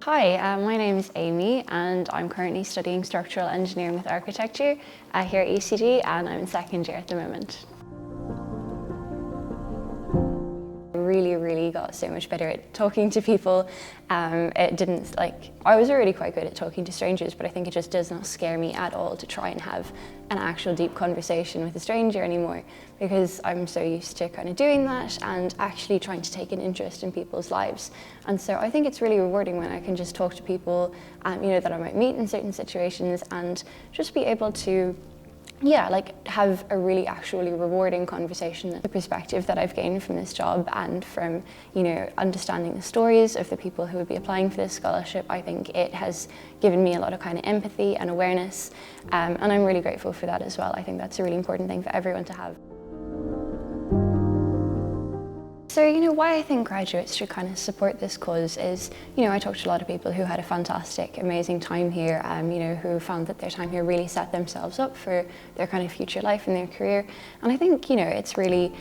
Hi, my name is Amy and I'm currently studying structural engineering with architecture here at UCD, and I'm in second year at the moment. Really got so much better at talking to people. I was already quite good at talking to strangers, but I think it just does not scare me at all to try and have an actual deep conversation with a stranger anymore, because I'm so used to kind of doing that and actually trying to take an interest in people's lives. And so I think it's really rewarding when I can just talk to people that I might meet in certain situations and just be able to have a really actually rewarding conversation. The perspective that I've gained from this job and from, understanding the stories of the people who would be applying for this scholarship, I think it has given me a lot of kind of empathy and awareness, and I'm really grateful for that as well. I think that's a really important thing for everyone to have. So, why I think graduates should kind of support this cause is, I talked to a lot of people who had a fantastic, amazing time here, who found that their time here really set themselves up for their kind of future life and their career. And I think, it's really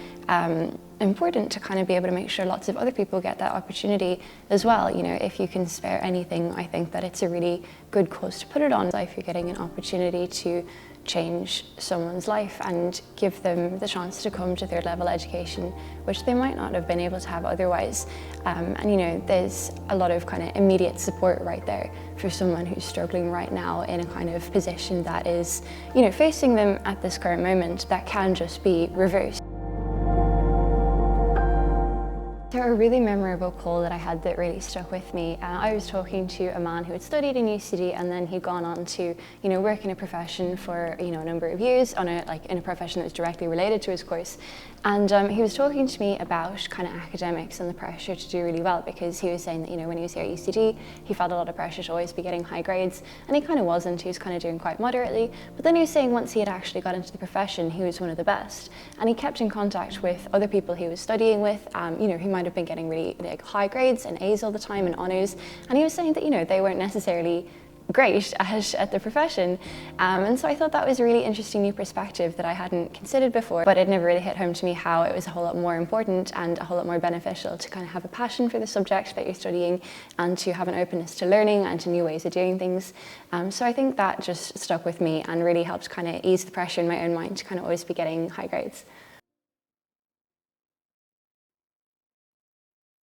important to kind of be able to make sure lots of other people get that opportunity as well. If you can spare anything, I think that it's a really good cause to put it on. If you're getting an opportunity to change someone's life and give them the chance to come to third level education, which they might not have been able to have otherwise. There's a lot of kind of immediate support right there for someone who's struggling right now in a kind of position that is, facing them at this current moment that can just be reversed. So a really memorable call that I had that really stuck with me. I was talking to a man who had studied in UCD, and then he'd gone on to, work in a profession for, a number of years in a profession that was directly related to his course. And he was talking to me about kind of academics and the pressure to do really well, because he was saying that, when he was here at UCD, he felt a lot of pressure to always be getting high grades, and he kind of wasn't. He was kind of doing quite moderately. But then he was saying once he had actually got into the profession, he was one of the best. And he kept in contact with other people he was studying with, who might have been getting really high grades and A's all the time and honours, and he was saying that they weren't necessarily great at the profession, and so I thought that was a really interesting new perspective that I hadn't considered before, but it never really hit home to me how it was a whole lot more important and a whole lot more beneficial to kind of have a passion for the subject that you're studying and to have an openness to learning and to new ways of doing things. So I think that just stuck with me and really helped kind of ease the pressure in my own mind to kind of always be getting high grades.